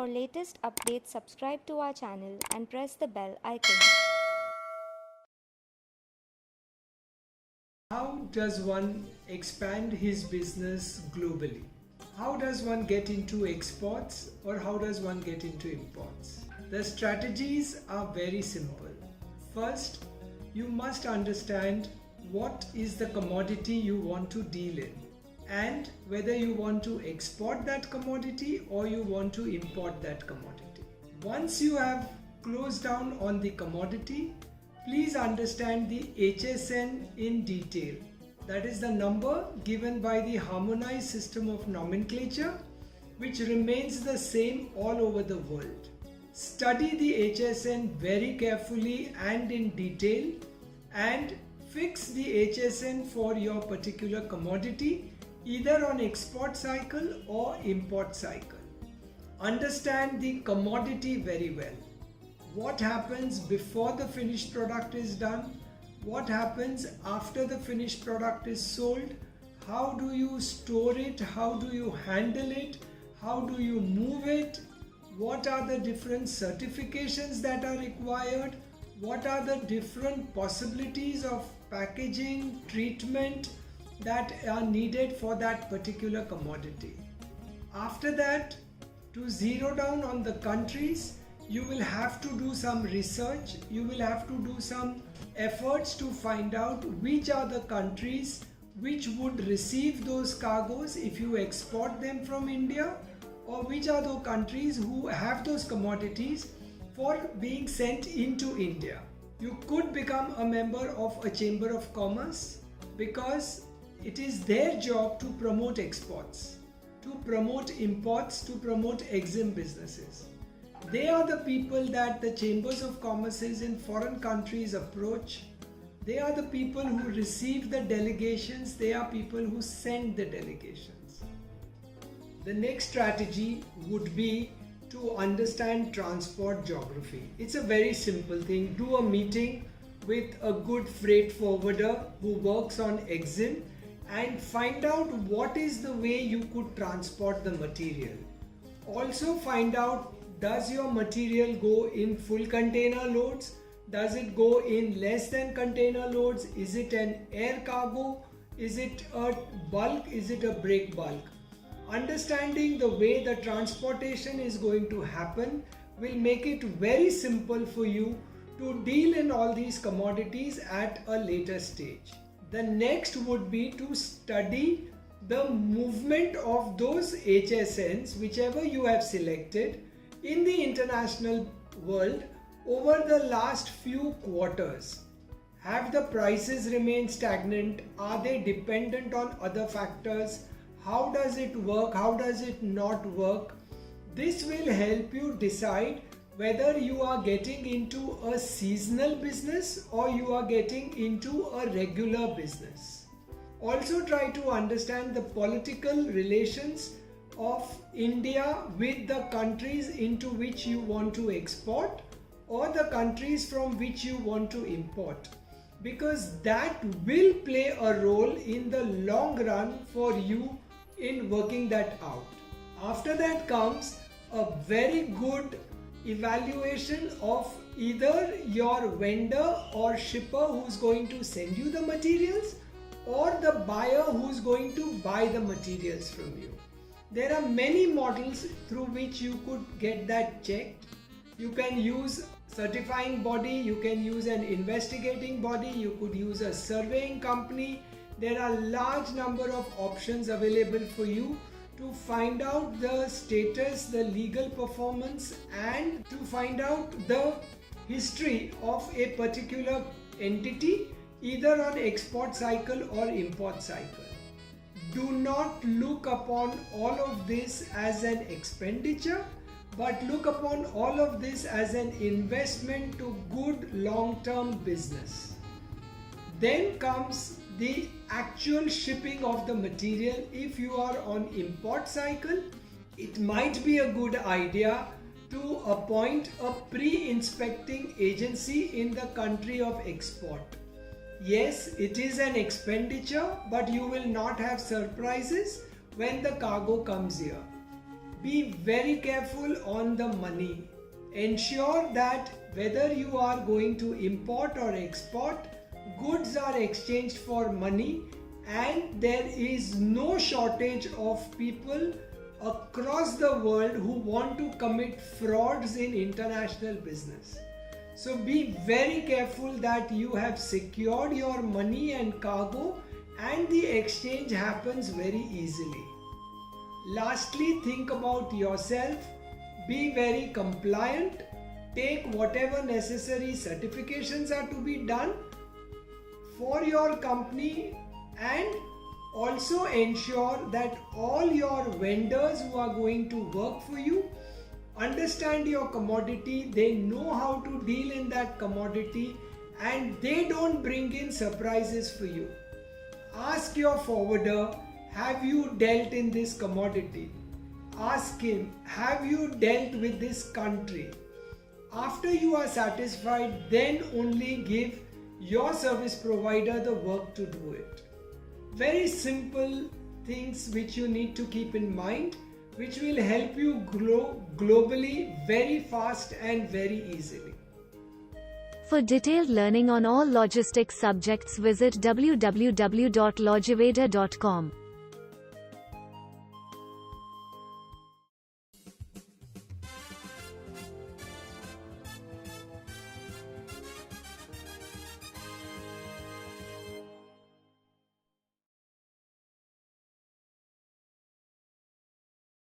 For latest updates, subscribe to our channel and press the bell icon. How does one expand his business globally? How does one get into exports or how does one get into imports? The strategies are very simple. First, you must understand what is the commodity you want to deal in and whether you want to export that commodity or you want to import that commodity. Once you have closed down on the commodity, please understand the HSN in detail. That is the number given by the Harmonized system of nomenclature, which remains the same all over the world. Study the HSN very carefully and in detail and fix the HSN for your particular commodity, either on export cycle or import cycle. Understand the commodity very well. What happens before the finished product is done? What happens after the finished product is sold? How do you store it? How do you handle it? How do you move it? What are the different certifications that are required? What are the different possibilities of packaging, treatment that are needed for that particular commodity? After that, to zero down on the countries, you will have to do some research, you will have to do some efforts to find out which are the countries which would receive those cargoes if you export them from India, or which are the countries who have those commodities for being sent into India. You could become a member of a Chamber of Commerce because it is their job to promote exports, to promote imports, to promote EXIM businesses. They are the people that the Chambers of Commerces in foreign countries approach. They are the people who receive the delegations. They are people who send the delegations. The next strategy would be to understand transport geography. It's a very simple thing. Do a meeting with a good freight forwarder who works on EXIM and find out what is the way you could transport the material. Also find out, does your material go in full container loads? Does it go in less than container loads? Is it an air cargo? Is it a bulk? Is it a break bulk? Understanding the way the transportation is going to happen will make it very simple for you to deal in all these commodities at a later stage. The next would be to study the movement of those HSNs, whichever you have selected, in the international world over the last few quarters. Have the prices remained stagnant? Are they dependent on other factors? How does it work? How does it not work? This will help you decide whether you are getting into a seasonal business or you are getting into a regular business. Also try to understand the political relations of India with the countries into which you want to export or the countries from which you want to import, because that will play a role in the long run for you in working that out. After that comes a very good evaluation of either your vendor or shipper who's going to send you the materials or the buyer who's going to buy the materials from you. There are many models through which you could get that checked. You can use certifying body, you can use an investigating body, you could use a surveying company. There are large number of options available for you to find out the status, the legal performance, and to find out the history of a particular entity, either on export cycle or import cycle. Do not look upon all of this as an expenditure, but look upon all of this as an investment to good long-term business. Then comes the actual shipping of the material. If you are on import cycle, it might be a good idea to appoint a pre-inspecting agency in the country of export. Yes, it is an expenditure, but you will not have surprises when the cargo comes here. Be very careful on the money. Ensure that whether you are going to import or export, goods are exchanged for money, and there is no shortage of people across the world who want to commit frauds in international business. So be very careful that you have secured your money and cargo and the exchange happens very easily. Lastly, think about yourself. Be very compliant. Take whatever necessary certifications are to be done for your company, and also ensure that all your vendors who are going to work for you understand your commodity, they know how to deal in that commodity, and they don't bring in surprises for you. Ask your forwarder, have you dealt in this commodity? Ask him, have you dealt with this country? After you are satisfied, then only give your service provider the work to do it. Very simple things which you need to keep in mind, which will help you grow globally very fast and very easily. For detailed learning on all logistics subjects, visit www.logiveda.com.